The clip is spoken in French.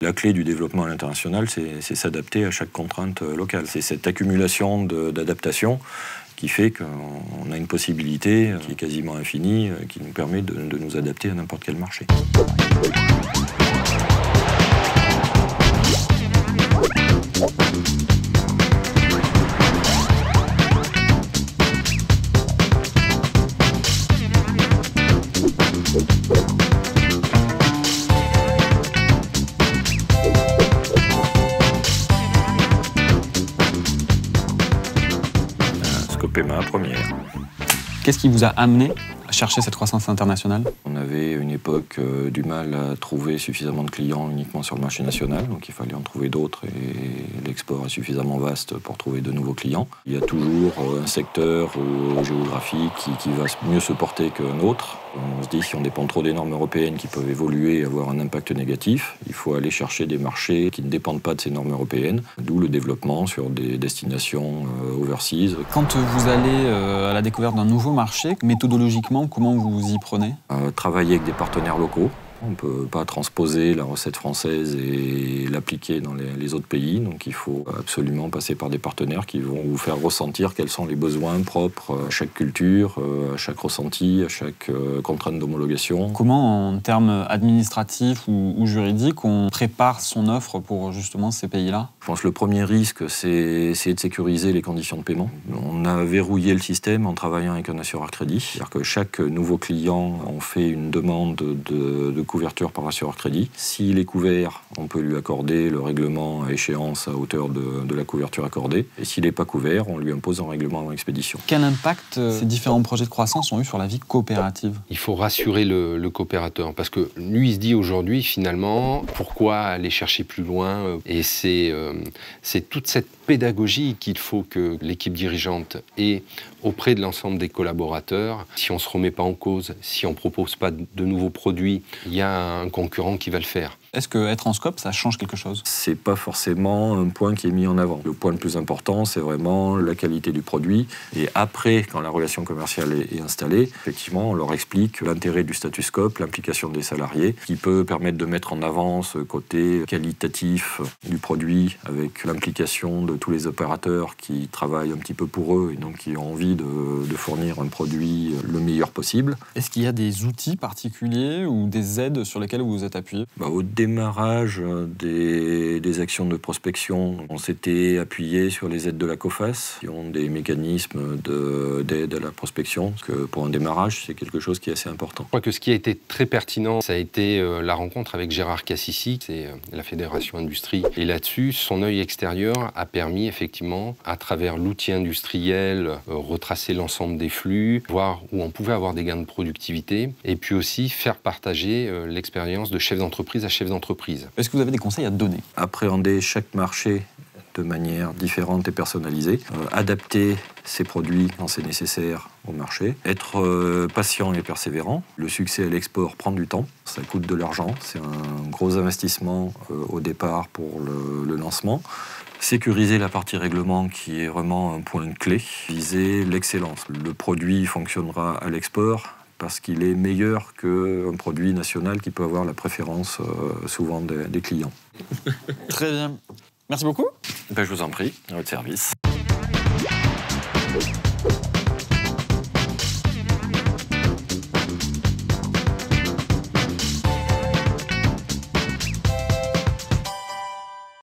La clé du développement à l'international, c'est s'adapter à chaque contrainte locale. C'est cette accumulation d'adaptation qui fait qu'on a une possibilité qui est quasiment infinie, qui nous permet de nous adapter à n'importe quel marché. Scopema première. Qu'est-ce qui vous a amené à chercher cette croissance internationale? On avait une époque du mal à trouver suffisamment de clients uniquement sur le marché national, donc il fallait en trouver d'autres et l'export est suffisamment vaste pour trouver de nouveaux clients. Il y a toujours un secteur géographique qui va mieux se porter qu'un autre. On se dit si on dépend trop des normes européennes qui peuvent évoluer et avoir un impact négatif, il faut aller chercher des marchés qui ne dépendent pas de ces normes européennes, d'où le développement sur des destinations overseas. Quand vous allez à la découverte d'un nouveau marché, méthodologiquement, comment vous vous y prenez? Travailler avec des partenaires locaux. On ne peut pas transposer la recette française et l'appliquer dans les autres pays. Donc il faut absolument passer par des partenaires qui vont vous faire ressentir quels sont les besoins propres à chaque culture, à chaque ressenti, à chaque contrainte d'homologation. Comment, en termes administratifs ou juridiques, on prépare son offre pour justement ces pays-là? Je pense que le premier risque, c'est essayer de sécuriser les conditions de paiement. On a verrouillé le système en travaillant avec un assureur crédit. C'est-à-dire que chaque nouveau client, on fait une demande de couverture par assureur crédit. S'il est couvert, on peut lui accorder le règlement à échéance à hauteur de la couverture accordée. Et s'il n'est pas couvert, on lui impose un règlement avant expédition. Quel impact ces différents projets de croissance ont eu sur la vie coopérative? Il faut rassurer le coopérateur parce que lui, il se dit aujourd'hui, finalement, pourquoi aller chercher plus loin? Et c'est toute cette pédagogie qu'il faut que l'équipe dirigeante ait auprès de l'ensemble des collaborateurs. Si on ne se remet pas en cause, si on ne propose pas de nouveaux produits, il y a un concurrent qui va le faire. Est-ce qu'être en scope, ça change quelque chose? C'est pas forcément un point qui est mis en avant. Le point le plus important, c'est vraiment la qualité du produit. Et après, quand la relation commerciale est installée, effectivement, on leur explique l'intérêt du statut scope, l'implication des salariés, qui peut permettre de mettre en avant ce côté qualitatif du produit avec l'implication de tous les opérateurs qui travaillent un petit peu pour eux et donc qui ont envie de fournir un produit le meilleur possible. Est-ce qu'il y a des outils particuliers ou des aides sur lesquelles vous vous êtes appuyé? Au démarrage des actions de prospection, on s'était appuyé sur les aides de la COFAS, qui ont des mécanismes d'aide à la prospection, parce que pour un démarrage, c'est quelque chose qui est assez important. Je crois que ce qui a été très pertinent, ça a été la rencontre avec Gérard Cassissi, c'est la Fédération Industrie. Et là-dessus, son œil extérieur a permis effectivement, à travers l'outil industriel, retracer l'ensemble des flux, voir où on pouvait avoir des gains de productivité, et puis aussi faire partager l'expérience de chef d'entreprise à chef d'entreprise. Est-ce que vous avez des conseils à donner? Appréhender chaque marché de manière différente et personnalisée, adapter ses produits quand c'est nécessaire au marché, être patient et persévérant. Le succès à l'export prend du temps, ça coûte de l'argent, c'est un gros investissement au départ pour le lancement. Sécuriser la partie règlement qui est vraiment un point clé. Viser l'excellence. Le produit fonctionnera à l'export parce qu'il est meilleur qu'un produit national qui peut avoir la préférence souvent des clients. Très bien. Merci beaucoup. Je vous en prie, à votre service.